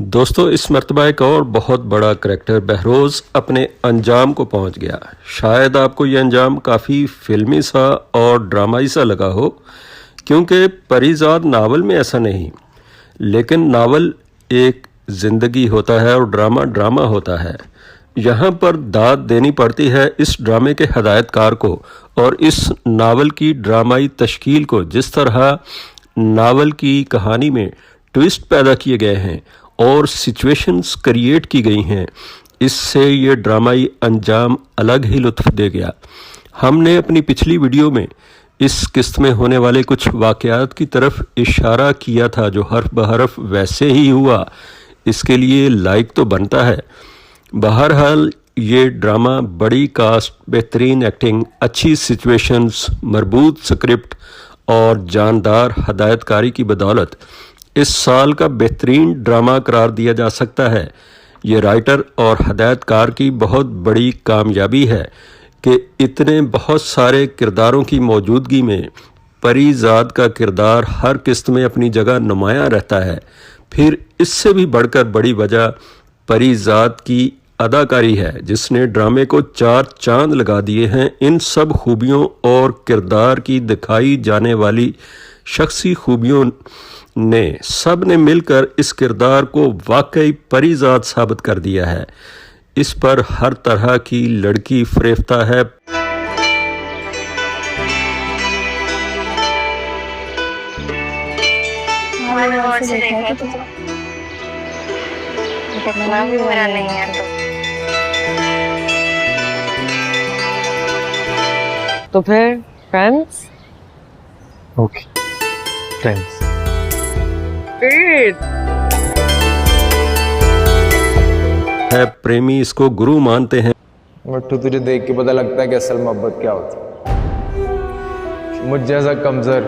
दोस्तों, इस मरतबा एक और बहुत बड़ा करैक्टर बहरोज़ अपने अंजाम को पहुंच गया। शायद आपको ये अंजाम काफ़ी फिल्मी सा और ड्रामाई सा लगा हो, क्योंकि परीज़ाद नावल में ऐसा नहीं, लेकिन नावल एक ज़िंदगी होता है और ड्रामा ड्रामा होता है। यहाँ पर दाद देनी पड़ती है इस ड्रामे के हदायतकार को और इस नावल की ड्रामाई तश्कील को। जिस तरह नावल की कहानी में ट्विस्ट पैदा किए गए हैं और सिचुएशंस क्रिएट की गई हैं, इससे ये ड्रामाई अंजाम अलग ही लुत्फ़ दे गया। हमने अपनी पिछली वीडियो में इस किस्त में होने वाले कुछ वाक़यात की तरफ इशारा किया था, जो हर्फ बहरफ वैसे ही हुआ। इसके लिए लाइक तो बनता है। बहरहाल ये ड्रामा बड़ी कास्ट, बेहतरीन एक्टिंग, अच्छी सिचुएशंस, मरबूत स्क्रिप्ट और जानदार हदायतकारी की बदौलत इस साल का बेहतरीन ड्रामा करार दिया जा सकता है। ये राइटर और हदायतकार की बहुत बड़ी कामयाबी है कि इतने बहुत सारे किरदारों की मौजूदगी में परीज़ाद का किरदार हर किस्त में अपनी जगह नुमायां रहता है। फिर इससे भी बढ़कर बड़ी वजह परीज़ाद की अदाकारी है, जिसने ड्रामे को 4 चांद लगा दिए हैं। इन सब खूबियों और किरदार की दिखाई जाने वाली शख्सी खूबियों ने सब ने मिलकर इस किरदार को वाकई परीज़ाद साबित कर दिया है। इस पर हर तरह की लड़की फरेफ्ता है। तो फिर फ्रेंड्स? Okay, friends. है प्रेमी इसको गुरु मानते हैं। मट्टू, तुझे देख के पता लगता है कि असल मोहब्बत क्या होती है। मुझ जैसा कमजोर,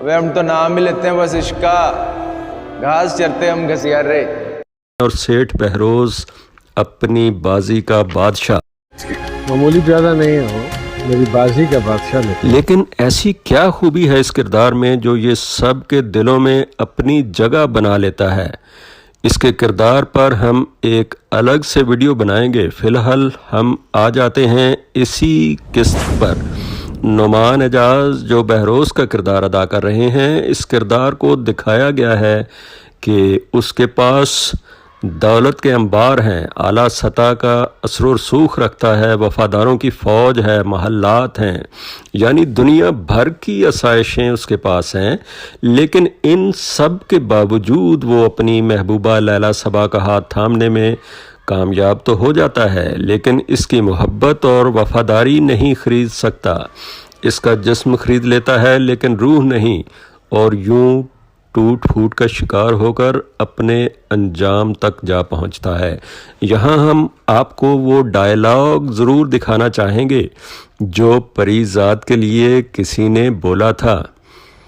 अबे हम तो नाम ही लेते हैं बस इश्का, घास चरते हम घसियारे। और सेठ बहरोज़ अपनी बाजी का बादशाह, मामूली ज़्यादा नहीं हो, मेरी बाजी का बादशाह। लेकिन ऐसी क्या खूबी है इस किरदार में जो ये सब के दिलों में अपनी जगह बना लेता है। इसके किरदार पर हम एक अलग से वीडियो बनाएंगे। फ़िलहाल हम आ जाते हैं इसी किस्त पर। नुमान एजाज जो बहरोज़ का किरदार अदा कर रहे हैं, इस किरदार को दिखाया गया है कि उसके पास दौलत के अंबार हैं, आला सतह का असर व रसूख रखता है, वफ़ादारों की फ़ौज है, महल्लात हैं, यानी दुनिया भर की आसाइशें उसके पास हैं। लेकिन इन सब के बावजूद वो अपनी महबूबा लैला सबा का हाथ थामने में कामयाब तो हो जाता है, लेकिन इसकी मोहब्बत और वफ़ादारी नहीं ख़रीद सकता। इसका जिस्म ख़रीद लेता है लेकिन रूह नहीं, और यूं टूट फूट का शिकार होकर अपने अंजाम तक जा पहुंचता है। यहाँ हम आपको वो डायलॉग ज़रूर दिखाना चाहेंगे जो परीज़ाद के लिए किसी ने बोला था।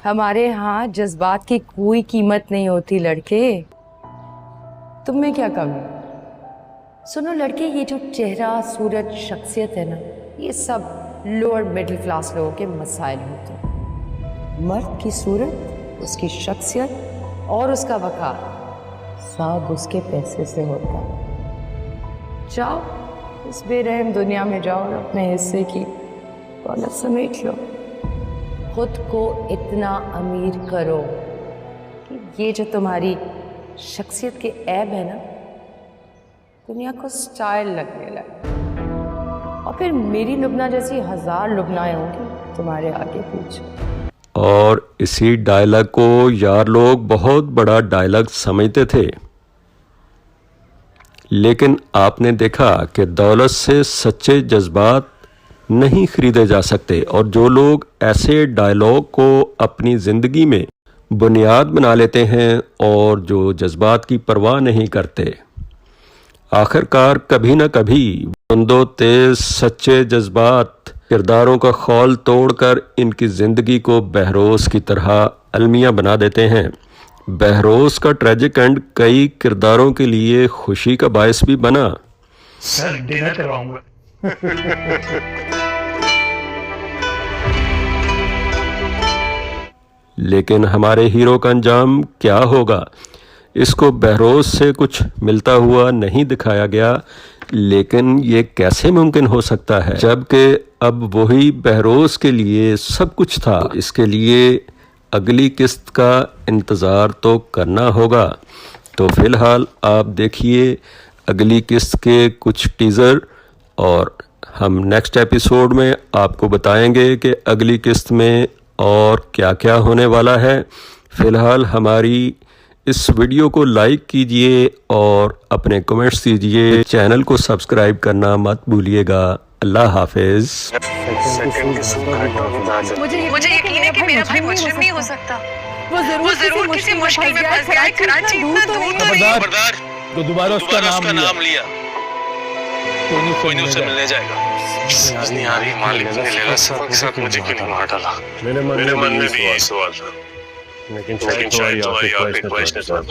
हमारे यहाँ जज्बात की कोई कीमत नहीं होती लड़के, तुम में क्या कमी? सुनो लड़के, ये जो चेहरा, सूरत, शख्सियत है ना, ये सब लोअर मिडिल क्लास लोगों के मसाइल होते हैं। मर्द की सूरत, उसकी शख्सियत और उसका वक़ार सब उसके पैसे से होता है। जाओ इस बेरहम दुनिया में जाओ और अपने हिस्से की दौलत समेट लो। खुद को इतना अमीर करो कि ये जो तुम्हारी शख्सियत के ऐब है ना, दुनिया को स्टाइल लगने लगे। और फिर मेरी लुबना जैसी 1000 लुबनाएं होंगी तुम्हारे आगे पीछे। और इसी डायलॉग को यार लोग बहुत बड़ा डायलॉग समझते थे, लेकिन आपने देखा कि दौलत से सच्चे जज्बात नहीं खरीदे जा सकते। और जो लोग ऐसे डायलॉग को अपनी ज़िंदगी में बुनियाद बना लेते हैं और जो जज्बात की परवाह नहीं करते, आखिरकार कभी न कभी बंदो तेज सच्चे जज्बात किरदारों का खौल तोड़कर इनकी ज़िंदगी को बहरोज़ की तरह अलमिया बना देते हैं। बहरोज़ का ट्रेजिक एंड कई किरदारों के लिए खुशी का बायस भी बना। सर डिनर करवाऊंगा। लेकिन हमारे हीरो का अंजाम क्या होगा, इसको बहरोज से कुछ मिलता हुआ नहीं दिखाया गया। लेकिन ये कैसे मुमकिन हो सकता है जबकि अब वही बहरोज के लिए सब कुछ था। इसके लिए अगली किस्त का इंतज़ार तो करना होगा। तो फिलहाल आप देखिए अगली किस्त के कुछ टीज़र, और हम नेक्स्ट एपिसोड में आपको बताएंगे कि अगली किस्त में और क्या क्या होने वाला है। फ़िलहाल हमारी इस वीडियो को लाइक कीजिए और अपने कमेंट्स दीजिए। चैनल को सब्सक्राइब करना मत भूलिएगा। अल्लाह हाफिज़। मुझे यकीन है कि मेरा भाई मुजरिम नहीं हो सकता। वो जरूर किसी मुश्किल में फंस गया है। कराची इतना दूर तो नहीं। खबरदार, तो दोबारा उसका नाम लिया कोई नहीं उसे मिलने जाएगा। समझ नहीं आ रही मालिक ने लेला साहब के साथ मुझे क्यों नहीं मार डाला। मेरे मन में भी यही सवाल था, लेकिन शायद तुम्हारी आंखें ख्वाहिश ने तुम्हें